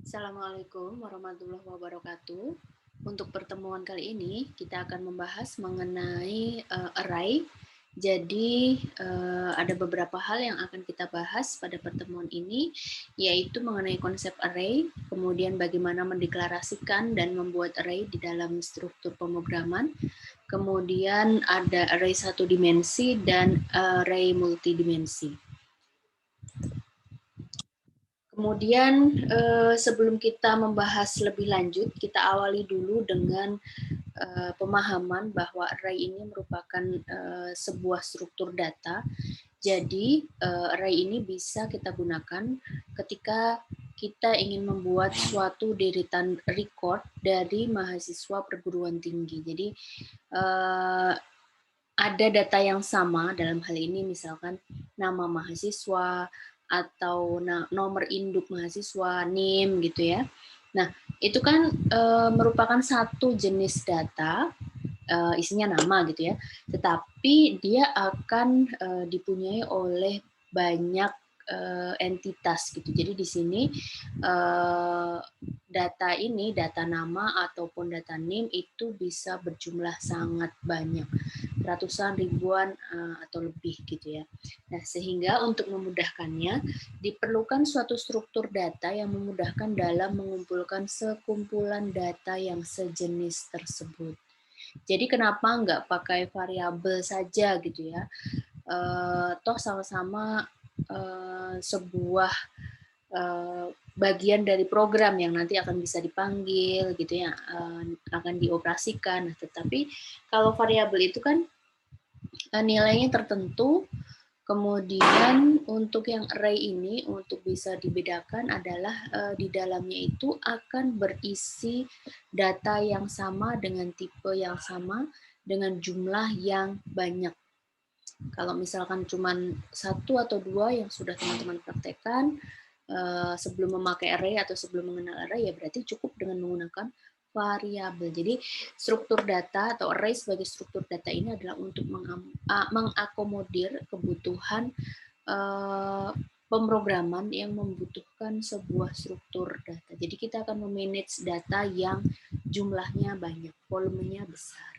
Assalamualaikum warahmatullahi wabarakatuh. Untuk pertemuan kali ini kita akan membahas mengenai array. Jadi ada beberapa hal yang akan kita bahas pada pertemuan ini, yaitu mengenai konsep array, kemudian bagaimana mendeklarasikan dan membuat array di dalam struktur pemrograman, kemudian ada array satu dimensi dan array multidimensi. Kemudian sebelum kita membahas lebih lanjut, kita awali dulu dengan pemahaman bahwa array ini merupakan sebuah struktur data. Jadi array ini bisa kita gunakan ketika kita ingin membuat suatu deretan record dari mahasiswa perguruan tinggi. Jadi ada data yang sama dalam hal ini, misalkan nama mahasiswa atau nomor induk mahasiswa, NIM gitu ya. Nah, itu kan merupakan satu jenis data, isinya nama gitu ya. Tetapi dia akan dipunyai oleh banyak entitas gitu. Jadi di sini data ini, data nama ataupun data NIM itu bisa berjumlah sangat banyak, ratusan, ribuan, atau lebih gitu ya. Nah, sehingga untuk memudahkannya, diperlukan suatu struktur data yang memudahkan dalam mengumpulkan sekumpulan data yang sejenis tersebut. Jadi kenapa nggak pakai variabel saja gitu ya? Toh sama-sama sebuah bagian dari program yang nanti akan bisa dipanggil gitu ya, akan dioperasikan. Tetapi kalau variabel itu kan nilainya tertentu. Kemudian untuk yang array ini, untuk bisa dibedakan adalah di dalamnya itu akan berisi data yang sama dengan tipe yang sama dengan jumlah yang banyak. Kalau misalkan cuma satu atau dua yang sudah teman-teman praktekkan sebelum memakai array atau sebelum mengenal array, ya berarti cukup dengan menggunakan variabel. Jadi struktur data atau array sebagai struktur data ini adalah untuk mengakomodir kebutuhan pemrograman yang membutuhkan sebuah struktur data. Jadi kita akan memanage data yang jumlahnya banyak, volumenya besar.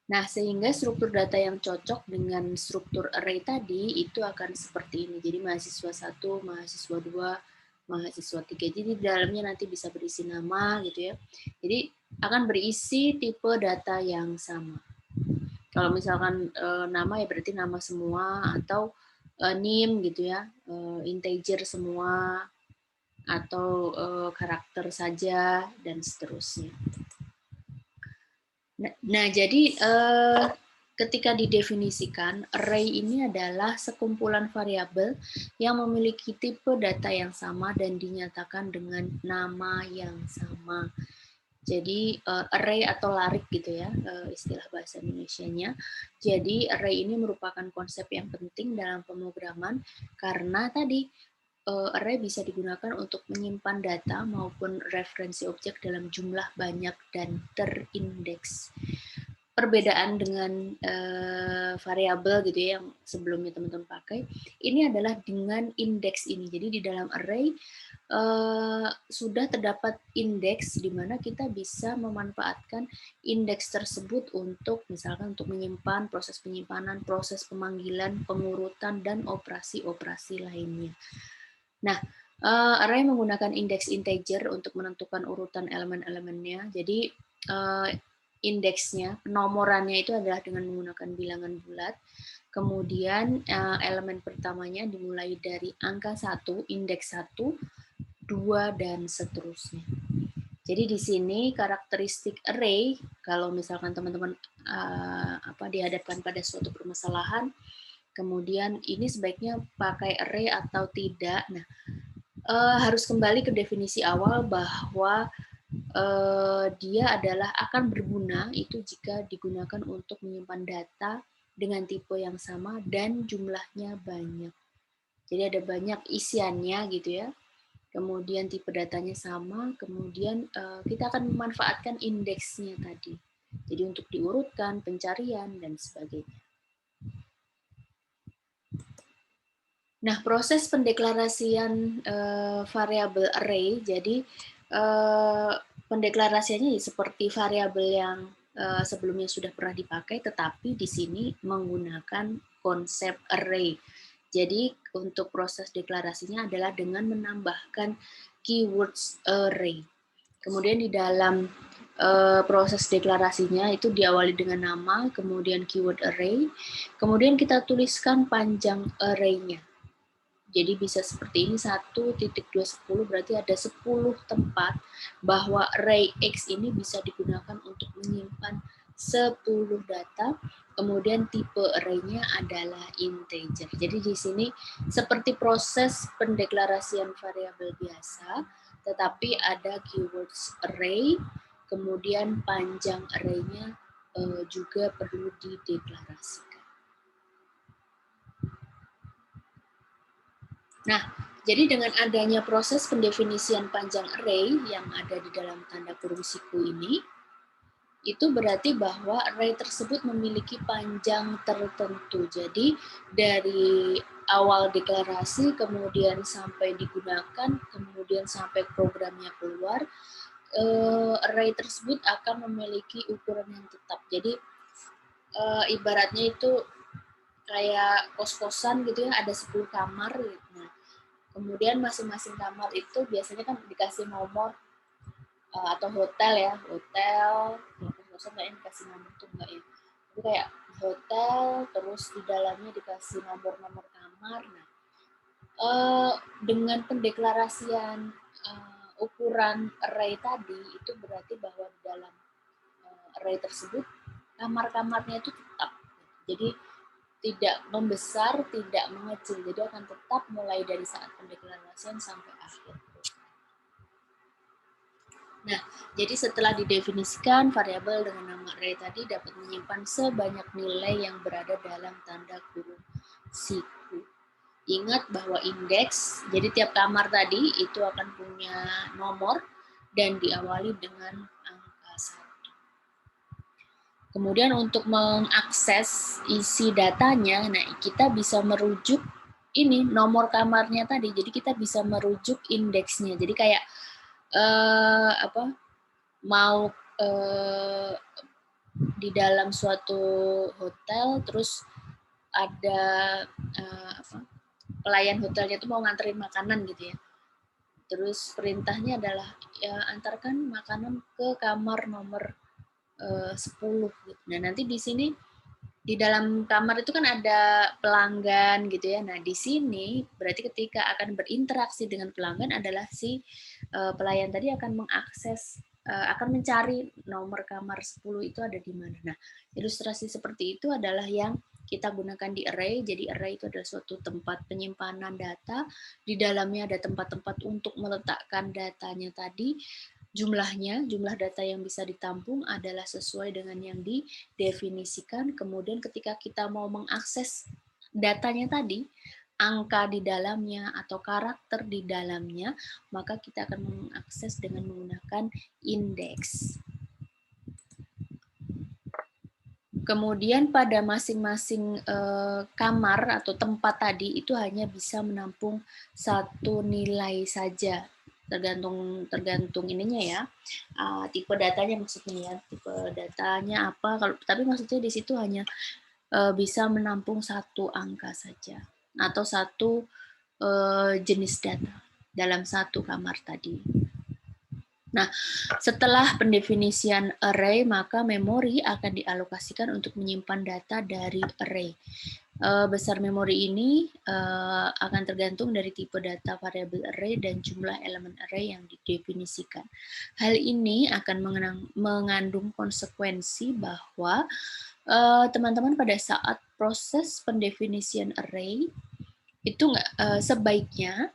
Nah, sehingga struktur data yang cocok dengan struktur array tadi itu akan seperti ini. Jadi mahasiswa 1, mahasiswa 2, mahasiswa 3. Jadi di dalamnya nanti bisa berisi nama gitu ya. Jadi akan berisi tipe data yang sama. Kalau misalkan nama ya berarti nama semua, atau NIM gitu ya, integer semua, atau karakter saja, dan seterusnya. Nah, jadi ketika didefinisikan, array ini adalah sekumpulan variabel yang memiliki tipe data yang sama dan dinyatakan dengan nama yang sama. Jadi array atau larik gitu ya, istilah bahasa Indonesianya. Jadi array ini merupakan konsep yang penting dalam pemrograman karena tadi array bisa digunakan untuk menyimpan data maupun referensi objek dalam jumlah banyak dan terindeks. Perbedaan dengan variabel gitu ya yang sebelumnya teman-teman pakai, ini adalah dengan indeks ini. Jadi di dalam array sudah terdapat indeks di mana kita bisa memanfaatkan indeks tersebut untuk misalkan untuk menyimpan, proses penyimpanan, proses pemanggilan, pengurutan, dan operasi-operasi lainnya. Nah, array menggunakan indeks integer untuk menentukan urutan elemen-elemennya. Jadi indeksnya, penomorannya itu adalah dengan menggunakan bilangan bulat. Kemudian elemen pertamanya dimulai dari angka 1, indeks 1, 2, dan seterusnya. Jadi di sini karakteristik array, kalau misalkan teman-teman dihadapkan pada suatu permasalahan, kemudian ini sebaiknya pakai array atau tidak. Nah, harus kembali ke definisi awal bahwa dia adalah akan berguna itu jika digunakan untuk menyimpan data dengan tipe yang sama dan jumlahnya banyak. Jadi ada banyak isiannya gitu ya. Kemudian tipe datanya sama, kemudian kita akan memanfaatkan indeksnya tadi. Jadi untuk diurutkan, pencarian, dan sebagainya. Nah, proses pendeklarasian variabel array, jadi pendeklarasiannya seperti variabel yang sebelumnya sudah pernah dipakai, tetapi di sini menggunakan konsep array. Jadi untuk proses deklarasinya adalah dengan menambahkan keywords array. Kemudian di dalam proses deklarasinya itu diawali dengan nama, kemudian keyword array, kemudian kita tuliskan panjang array-nya. Jadi bisa seperti ini 1.210 berarti ada 10 tempat bahwa array X ini bisa digunakan untuk menyimpan 10 data. Kemudian tipe array-nya adalah integer. Jadi di sini seperti proses pendeklarasian variabel biasa, tetapi ada keywords array, kemudian panjang array-nya juga perlu dideklarasikan. Nah, jadi dengan adanya proses pendefinisian panjang array yang ada di dalam tanda kurung siku ini, itu berarti bahwa array tersebut memiliki panjang tertentu. Jadi dari awal deklarasi, kemudian sampai digunakan, kemudian sampai programnya keluar, array tersebut akan memiliki ukuran yang tetap. Jadi ibaratnya itu kayak kos-kosan gitu ya, ada 10 kamar gitu. Nah, kemudian masing-masing kamar itu biasanya kan dikasih nomor atau hotel ya, hotel, kos-kosan nggak ya dikasih nomor tuh nggak ya. Itu kayak hotel, terus di dalamnya dikasih nomor-nomor kamar. Nah, dengan pendeklarasian ukuran array tadi itu berarti bahwa di dalam array tersebut kamar-kamarnya itu tetap. Jadi tidak membesar, tidak mengecil. Jadi akan tetap mulai dari saat pendeklarasian sampai akhir. Nah, jadi setelah didefinisikan, variabel dengan nama array tadi dapat menyimpan sebanyak nilai yang berada dalam tanda kurung siku. Ingat bahwa indeks, jadi tiap kamar tadi itu akan punya nomor dan diawali dengan angka 1. Kemudian untuk mengakses isi datanya, nah kita bisa merujuk ini nomor kamarnya tadi. Jadi kita bisa merujuk indeksnya. Jadi kayak mau di dalam suatu hotel, terus ada pelayan hotelnya itu mau nganterin makanan gitu ya. Terus perintahnya adalah ya antarkan makanan ke kamar nomor 10 gitu. Nah, nanti di sini di dalam kamar itu kan ada pelanggan gitu ya. Nah, di sini berarti ketika akan berinteraksi dengan pelanggan adalah si pelayan tadi akan mengakses akan mencari nomor kamar 10 itu ada di mana. Nah, ilustrasi seperti itu adalah yang kita gunakan di array. Jadi array itu adalah suatu tempat penyimpanan data. Di dalamnya ada tempat-tempat untuk meletakkan datanya tadi. Jumlah data yang bisa ditampung adalah sesuai dengan yang didefinisikan. Kemudian ketika kita mau mengakses datanya tadi, angka di dalamnya atau karakter di dalamnya, maka kita akan mengakses dengan menggunakan indeks. Kemudian pada masing-masing kamar atau tempat tadi itu hanya bisa menampung satu nilai saja, tergantung ininya ya, tipe datanya maksudnya ya, tipe datanya apa. Kalau tapi maksudnya di situ hanya bisa menampung satu angka saja atau satu jenis data dalam satu kamar tadi. Nah, setelah pendefinisian array, maka memori akan dialokasikan untuk menyimpan data dari array. Besar memori ini akan tergantung dari tipe data variabel array dan jumlah elemen array yang didefinisikan. Hal ini akan mengandung konsekuensi bahwa teman-teman pada saat proses pendefinisian array itu sebaiknya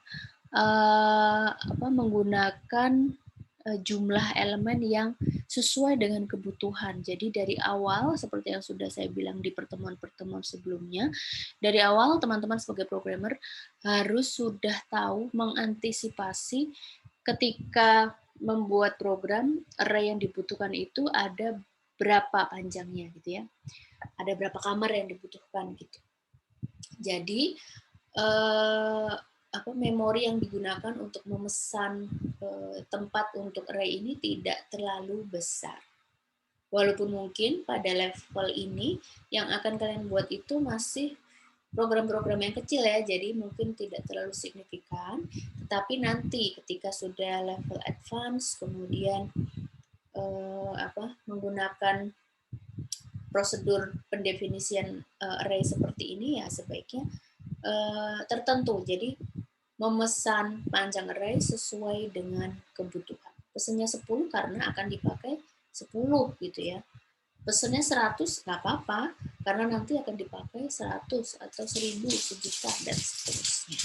menggunakan jumlah elemen yang sesuai dengan kebutuhan. Jadi dari awal, seperti yang sudah saya bilang di pertemuan-pertemuan sebelumnya, dari awal teman-teman sebagai programmer harus sudah tahu mengantisipasi ketika membuat program, array yang dibutuhkan itu ada berapa panjangnya gitu ya. Ada berapa kamar yang dibutuhkan gitu. Jadi memori yang digunakan untuk memesan tempat untuk array ini tidak terlalu besar. Walaupun mungkin pada level ini yang akan kalian buat itu masih program-program yang kecil ya, jadi mungkin tidak terlalu signifikan. Tetapi nanti ketika sudah level advance, kemudian menggunakan prosedur pendefinisian array seperti ini, ya sebaiknya tertentu. Jadi memesan panjang array sesuai dengan kebutuhan. Pesannya 10 karena akan dipakai 10 gitu ya. Pesannya 100 nggak apa-apa karena nanti akan dipakai 100 atau 1000, 1.000.000 dan seterusnya.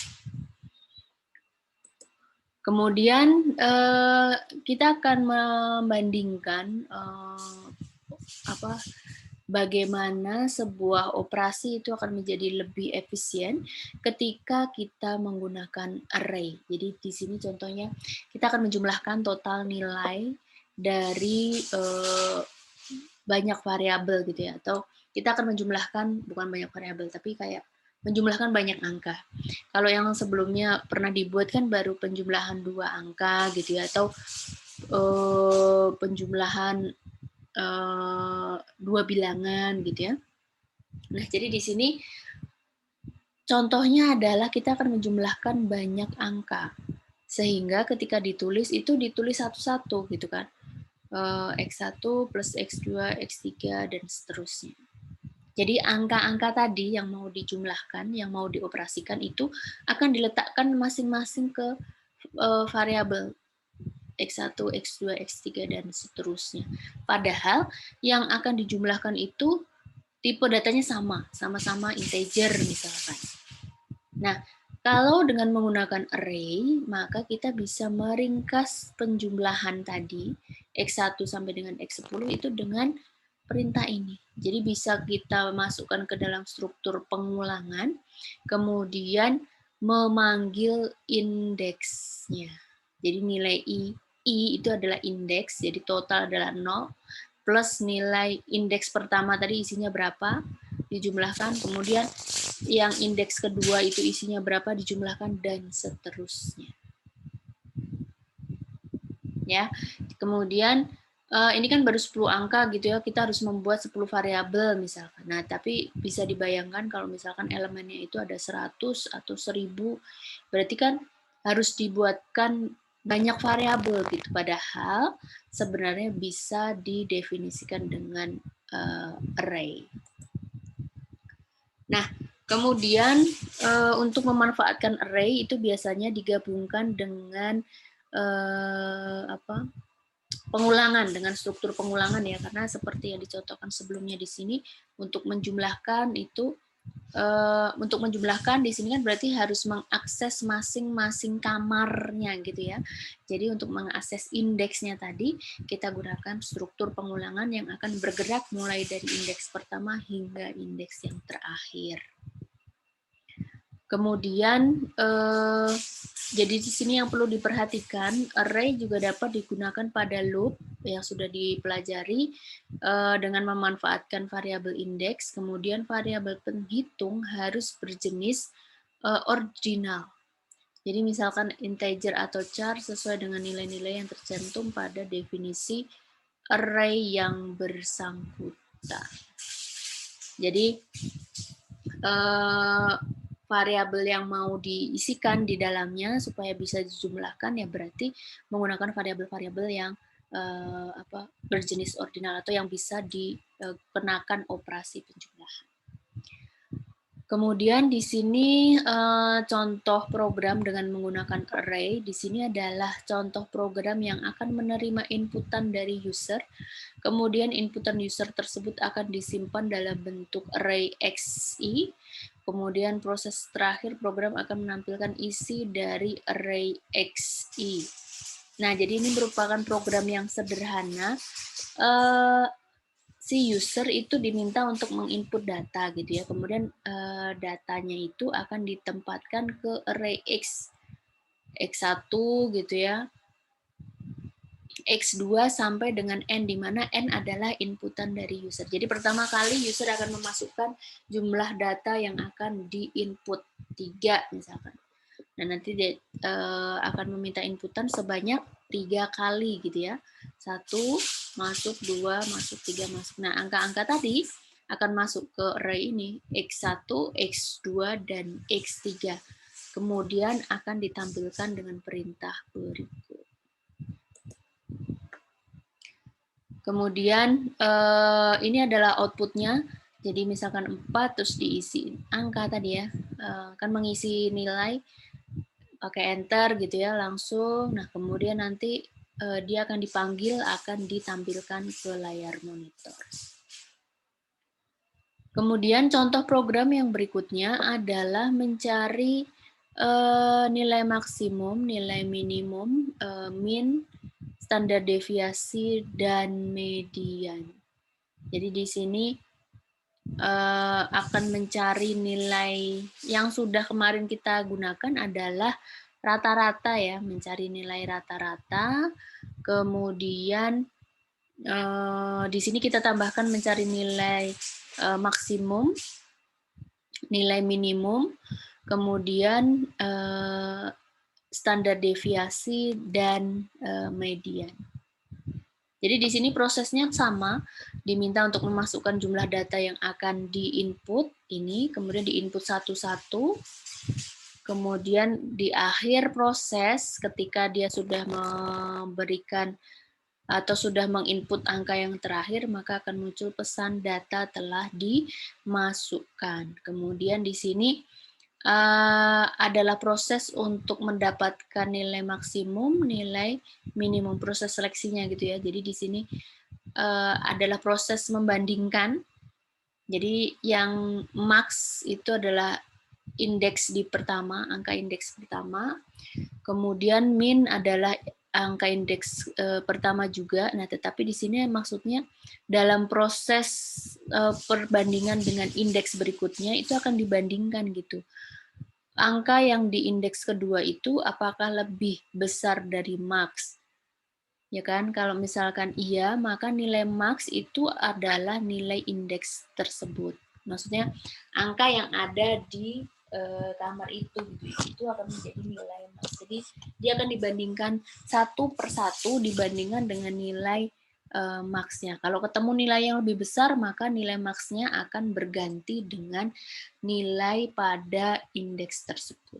Kemudian kita akan membandingkan bagaimana sebuah operasi itu akan menjadi lebih efisien ketika kita menggunakan array. Jadi di sini contohnya kita akan menjumlahkan total nilai dari banyak variabel gitu ya, atau kita akan menjumlahkan bukan banyak variabel tapi kayak menjumlahkan banyak angka. Kalau yang sebelumnya pernah dibuat kan baru penjumlahan 2 angka gitu ya, atau penjumlahan 2 bilangan gitu ya. Nah, jadi di sini contohnya adalah kita akan menjumlahkan banyak angka. Sehingga ketika ditulis itu ditulis satu-satu gitu kan. X1 plus X2, X3 dan seterusnya. Jadi angka-angka tadi yang mau dijumlahkan, yang mau dioperasikan itu akan diletakkan masing-masing ke variabel X1, X2, X3 dan seterusnya. Padahal yang akan dijumlahkan itu tipe datanya sama-sama integer misalkan. Nah, kalau dengan menggunakan array, maka kita bisa meringkas penjumlahan tadi X1 sampai dengan X10 itu dengan perintah ini. Jadi bisa kita masukkan ke dalam struktur pengulangan, kemudian memanggil indeksnya. Jadi nilai I itu adalah indeks, jadi total adalah 0, plus nilai indeks pertama tadi isinya berapa, dijumlahkan, kemudian yang indeks kedua itu isinya berapa, dijumlahkan, dan seterusnya. Ya, kemudian ini kan baru 10 angka gitu ya, kita harus membuat 10 variabel misalkan. Nah, tapi bisa dibayangkan kalau misalkan elemennya itu ada 100 atau 1000, berarti kan harus dibuatkan banyak variabel gitu. Padahal sebenarnya bisa didefinisikan dengan array. Nah, kemudian untuk memanfaatkan array itu biasanya digabungkan dengan pengulangan, dengan struktur pengulangan ya, karena seperti yang dicontohkan sebelumnya di sini untuk menjumlahkan itu untuk menjumlahkan di sini kan berarti harus mengakses masing-masing kamarnya gitu ya. Jadi untuk mengakses indeksnya tadi kita gunakan struktur pengulangan yang akan bergerak mulai dari indeks pertama hingga indeks yang terakhir. Kemudian jadi di sini yang perlu diperhatikan, array juga dapat digunakan pada loop yang sudah dipelajari dengan memanfaatkan variabel indeks, kemudian variabel penghitung harus berjenis ordinal. Jadi misalkan integer atau char sesuai dengan nilai-nilai yang tercantum pada definisi array yang bersangkutan. Jadi variabel yang mau diisikan di dalamnya supaya bisa dijumlahkan ya berarti menggunakan variabel-variabel yang berjenis ordinal atau yang bisa dikenakan operasi penjumlahan. Kemudian di sini contoh program dengan menggunakan array. Di sini adalah contoh program yang akan menerima inputan dari user. Kemudian inputan user tersebut akan disimpan dalam bentuk array XI. Kemudian proses terakhir program akan menampilkan isi dari array XI. Nah, jadi ini merupakan program yang sederhana. Si user itu diminta untuk menginput data gitu ya. Kemudian datanya itu akan ditempatkan ke array X1 gitu ya. X2 sampai dengan N, di mana N adalah inputan dari user. Jadi pertama kali user akan memasukkan jumlah data yang akan di-input, 3 misalkan. Nah, nanti dia akan meminta inputan sebanyak 3 kali gitu ya. 1 masuk, 2 masuk, 3 masuk. Nah, angka-angka tadi akan masuk ke array ini, X1, X2, dan X3. Kemudian akan ditampilkan dengan perintah berikut. Kemudian ini adalah outputnya. Jadi misalkan 4 terus diisi angka tadi ya, kan mengisi nilai pakai enter gitu ya langsung. Nah kemudian nanti dia akan dipanggil, akan ditampilkan ke layar monitor. Kemudian contoh program yang berikutnya adalah mencari nilai maksimum, nilai minimum, min, standar deviasi, dan median. Jadi di sini akan mencari nilai yang sudah kemarin kita gunakan adalah rata-rata ya, mencari nilai rata-rata. Kemudian di sini kita tambahkan mencari nilai maksimum, nilai minimum, kemudian standar deviasi, dan median. Jadi di sini prosesnya sama, diminta untuk memasukkan jumlah data yang akan di-input ini, kemudian di-input satu-satu, kemudian di akhir proses ketika dia sudah memberikan atau sudah menginput angka yang terakhir, maka akan muncul pesan data telah dimasukkan. Kemudian di sini adalah proses untuk mendapatkan nilai maksimum, nilai minimum, proses seleksinya gitu ya. Jadi di sini adalah proses membandingkan. Jadi yang max itu adalah indeks di pertama, angka indeks pertama. Kemudian min adalah angka indeks pertama juga. Nah, tetapi di sini maksudnya dalam proses perbandingan dengan indeks berikutnya itu akan dibandingkan gitu. Angka yang di indeks kedua itu apakah lebih besar dari max? Ya kan, kalau misalkan iya, maka nilai max itu adalah nilai indeks tersebut. Maksudnya angka yang ada di kamar itu akan menjadi nilai max. Jadi dia akan dibandingkan satu per satu dibandingkan dengan nilai max-nya. Kalau ketemu nilai yang lebih besar, maka nilai max-nya akan berganti dengan nilai pada indeks tersebut.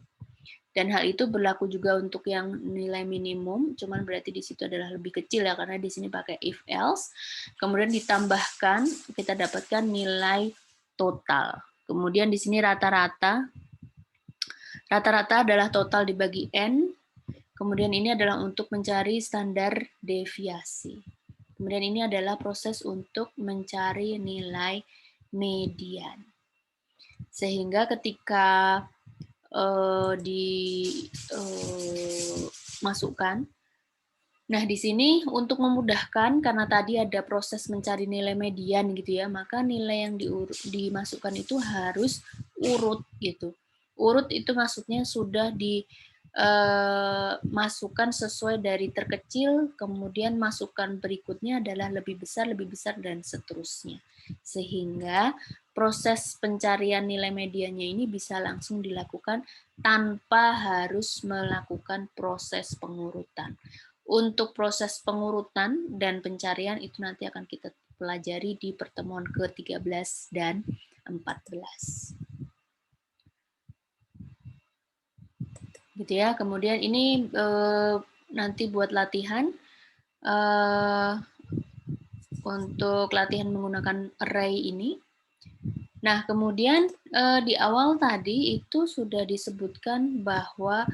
Dan hal itu berlaku juga untuk yang nilai minimum, cuman berarti di situ adalah lebih kecil ya, karena di sini pakai if else. Kemudian ditambahkan, kita dapatkan nilai total. Kemudian di sini rata-rata. Rata-rata adalah total dibagi N. Kemudian ini adalah untuk mencari standar deviasi. Kemudian ini adalah proses untuk mencari nilai median. Sehingga ketika dimasukkan, nah di sini untuk memudahkan karena tadi ada proses mencari nilai median gitu ya, maka nilai yang dimasukkan itu harus urut gitu. Urut itu maksudnya sudah dimasukkan sesuai dari terkecil, kemudian masukan berikutnya adalah lebih besar, dan seterusnya. Sehingga proses pencarian nilai mediannya ini bisa langsung dilakukan tanpa harus melakukan proses pengurutan. Untuk proses pengurutan dan pencarian itu nanti akan kita pelajari di pertemuan ke-13 dan 14. Gitu ya. Kemudian ini nanti buat latihan untuk latihan menggunakan array ini. Nah, kemudian di awal tadi itu sudah disebutkan bahwa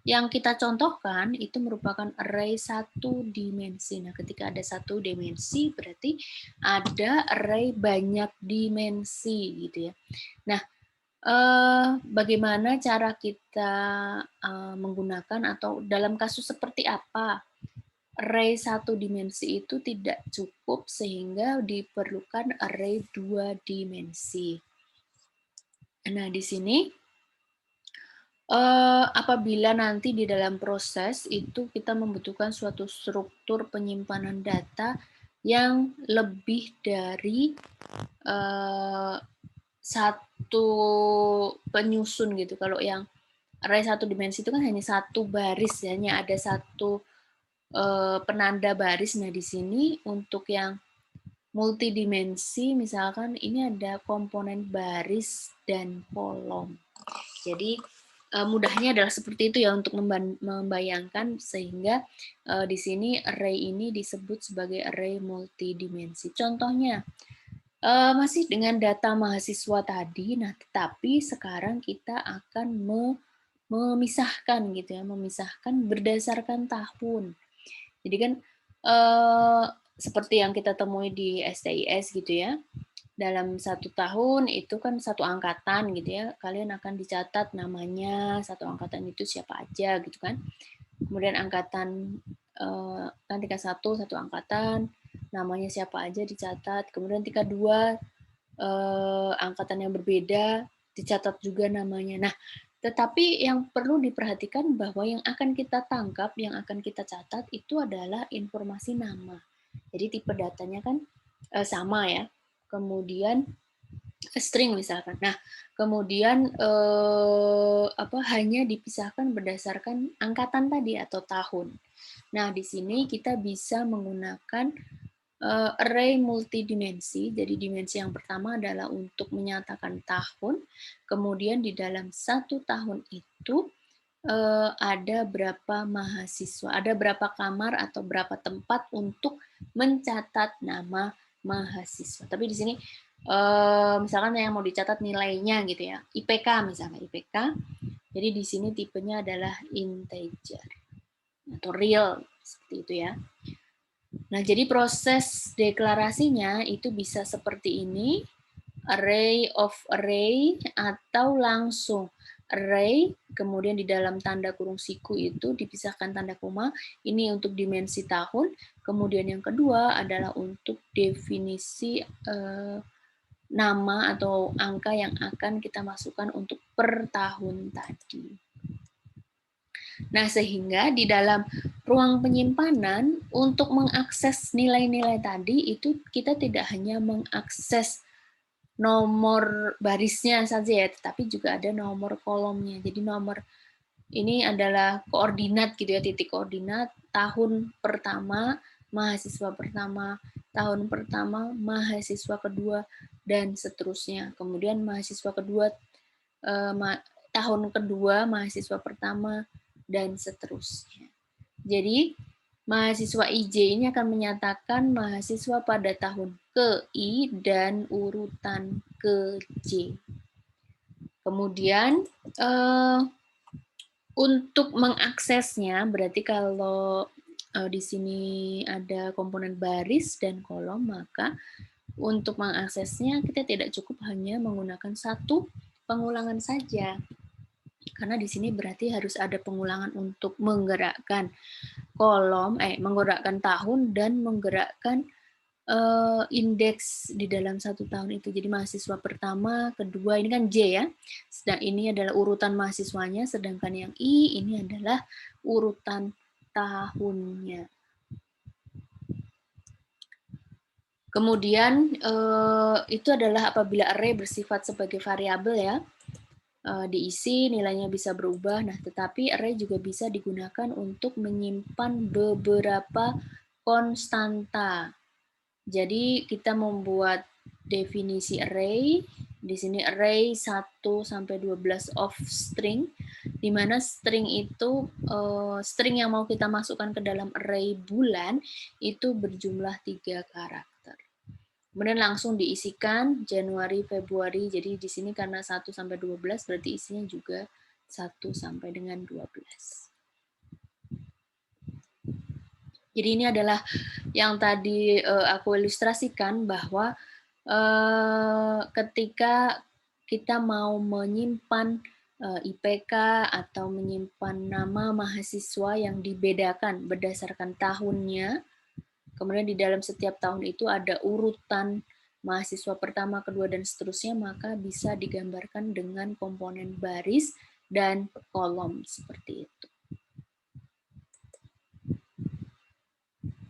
yang kita contohkan itu merupakan array satu dimensi. Nah, ketika ada satu dimensi berarti ada array banyak dimensi gitu ya. Nah, bagaimana cara kita menggunakan atau dalam kasus seperti apa array satu dimensi itu tidak cukup sehingga diperlukan array 2 dimensi. Nah, di sini Apabila nanti di dalam proses itu kita membutuhkan suatu struktur penyimpanan data yang lebih dari satu penyusun gitu. Kalau yang array satu dimensi itu kan hanya satu baris, hanya ada satu penanda baris. Nah, di sini untuk yang multidimensi, misalkan ini ada komponen baris dan kolom. Jadi mudahnya adalah seperti itu ya untuk membayangkan, sehingga di sini array ini disebut sebagai array multidimensi. Contohnya masih dengan data mahasiswa tadi, nah tetapi sekarang kita akan memisahkan gitu ya, memisahkan berdasarkan tahun. Jadi kan seperti yang kita temui di STIS gitu ya, dalam satu tahun itu kan satu angkatan gitu ya, kalian akan dicatat namanya satu angkatan itu siapa aja gitu kan. Kemudian angkatan kan tingkat satu angkatan, namanya siapa aja dicatat. Kemudian tingkat 2 angkatan yang berbeda dicatat juga namanya. Nah, tetapi yang perlu diperhatikan bahwa yang akan kita tangkap, yang akan kita catat itu adalah informasi nama. Jadi tipe datanya kan sama ya. Kemudian string misalkan. Nah, kemudian hanya dipisahkan berdasarkan angkatan tadi atau tahun. Nah, di sini kita bisa menggunakan array multidimensi. Jadi dimensi yang pertama adalah untuk menyatakan tahun. Kemudian di dalam satu tahun itu ada berapa mahasiswa, ada berapa kamar atau berapa tempat untuk mencatat nama mahasiswa. Tapi di sini misalkan yang mau dicatat nilainya gitu ya, IPK misalnya IPK. Jadi di sini tipenya adalah integer atau real seperti itu ya. Nah, jadi proses deklarasinya itu bisa seperti ini, array of array, atau langsung array, kemudian di dalam tanda kurung siku itu dipisahkan tanda koma, ini untuk dimensi tahun, kemudian yang kedua adalah untuk definisi nama atau angka yang akan kita masukkan untuk per tahun tadi. Nah, sehingga di dalam ruang penyimpanan untuk mengakses nilai-nilai tadi itu kita tidak hanya mengakses nomor barisnya saja ya, tetapi juga ada nomor kolomnya. Jadi nomor ini adalah koordinat gitu ya, titik koordinat tahun pertama, mahasiswa pertama, tahun pertama, mahasiswa kedua, dan seterusnya. Kemudian mahasiswa kedua, tahun kedua, mahasiswa pertama, dan seterusnya. Jadi, mahasiswa IJ ini akan menyatakan mahasiswa pada tahun ke I dan urutan ke J. Kemudian, untuk mengaksesnya, berarti kalau di sini ada komponen baris dan kolom, maka untuk mengaksesnya kita tidak cukup hanya menggunakan satu pengulangan saja. Karena di sini berarti harus ada pengulangan untuk menggerakkan kolom, menggerakkan tahun dan menggerakkan indeks di dalam satu tahun itu. Jadi mahasiswa pertama, kedua, ini kan J ya. Sedang ini adalah urutan mahasiswanya, sedangkan yang I ini adalah urutan tahunnya. Kemudian itu adalah apabila array bersifat sebagai variabel ya. Diisi, nilainya bisa berubah. Nah, tetapi array juga bisa digunakan untuk menyimpan beberapa konstanta. Jadi kita membuat definisi array. Di sini array 1 sampai 12 of string, di mana string itu string yang mau kita masukkan ke dalam array bulan itu berjumlah 3 karakter. Kemudian langsung diisikan Januari, Februari. Jadi di sini karena 1 sampai 12 berarti isinya juga 1 sampai dengan 12. Jadi ini adalah yang tadi aku ilustrasikan bahwa ketika kita mau menyimpan IPK atau menyimpan nama mahasiswa yang dibedakan berdasarkan tahunnya, kemudian di dalam setiap tahun itu ada urutan mahasiswa pertama, kedua, dan seterusnya, maka bisa digambarkan dengan komponen baris dan kolom seperti itu.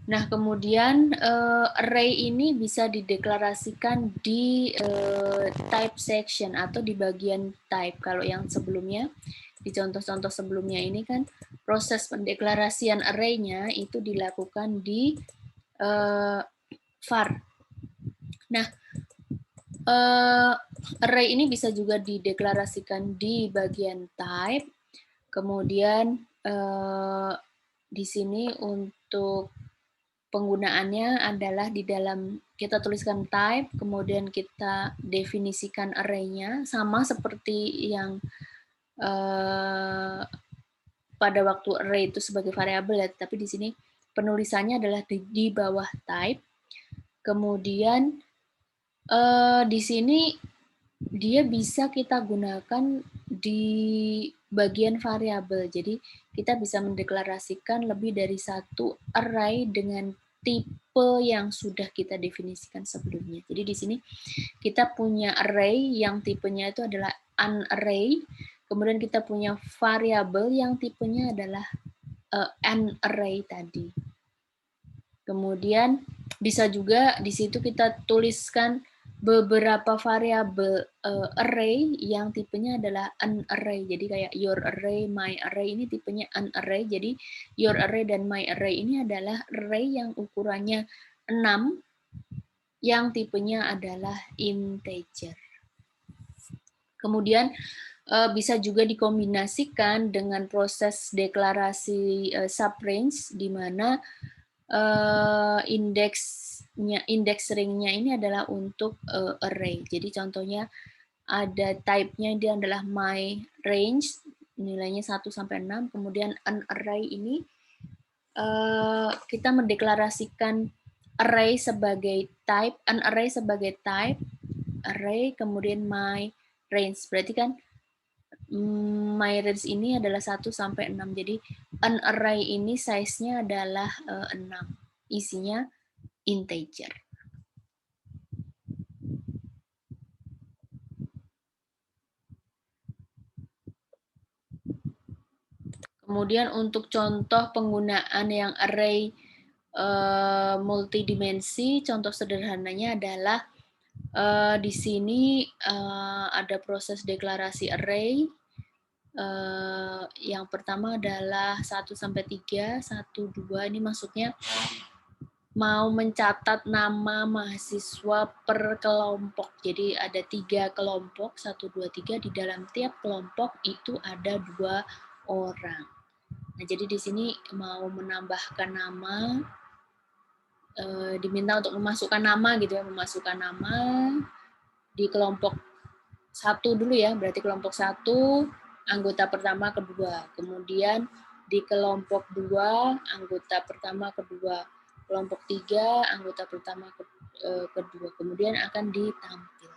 Nah, kemudian array ini bisa dideklarasikan di type section atau di bagian type. Kalau yang sebelumnya, di contoh-contoh sebelumnya ini kan proses pendeklarasian array-nya itu dilakukan di var. Nah, array ini bisa juga dideklarasikan di bagian type. Kemudian di sini untuk penggunaannya adalah di dalam kita tuliskan type, kemudian kita definisikan array-nya sama seperti yang pada waktu array itu sebagai variabel ya, tapi di sini penulisannya adalah di bawah type. Kemudian di sini dia bisa kita gunakan di bagian variabel. Jadi kita bisa mendeklarasikan lebih dari satu array dengan tipe yang sudah kita definisikan sebelumnya. Jadi di sini kita punya array yang tipenya itu adalah unarray, kemudian kita punya variabel yang tipenya adalah an array tadi. Kemudian bisa juga di situ kita tuliskan beberapa variabel array yang tipenya adalah an array. Jadi kayak your array, my array ini tipenya an array. Jadi your array dan my array ini adalah array yang ukurannya 6 yang tipenya adalah integer. Kemudian bisa juga dikombinasikan dengan proses deklarasi subrange di mana indeks ringnya ini adalah untuk array. Jadi contohnya ada type-nya dia adalah my range, nilainya 1 sampai 6, kemudian an array ini kita mendeklarasikan array sebagai type, an array sebagai type, array kemudian my range. Berarti kan my range ini adalah 1 sampai 6. Jadi an array ini size-nya adalah 6. Isinya integer. Kemudian untuk contoh penggunaan yang array multidimensi, contoh sederhananya adalah di sini ada proses deklarasi array. Yang pertama adalah 1 sampai 3, 1, 2, ini maksudnya mau mencatat nama mahasiswa per kelompok. Jadi ada 3 kelompok, 1, 2, 3, di dalam tiap kelompok itu ada 2 orang. Nah, jadi di sini mau menambahkan nama, diminta untuk memasukkan nama gitu ya, memasukkan nama di kelompok 1 dulu ya, berarti kelompok 1, anggota pertama, kedua. Kemudian di kelompok 2, anggota pertama, kedua. Kelompok 3, anggota pertama, kedua. Kemudian akan ditampilkan.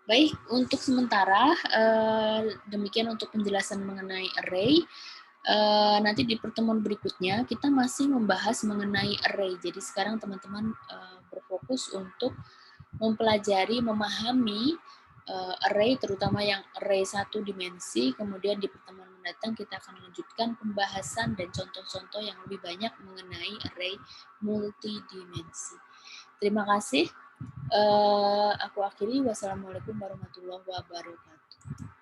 Baik, untuk sementara demikian untuk penjelasan mengenai array. Nanti di pertemuan berikutnya kita masih membahas mengenai array. Jadi sekarang teman-teman berfokus untuk mempelajari, memahami array, terutama yang array 1 dimensi. Kemudian di pertemuan mendatang kita akan lanjutkan pembahasan dan contoh-contoh yang lebih banyak mengenai array multidimensi. Terima kasih. Aku akhiri. Wassalamualaikum warahmatullahi wabarakatuh.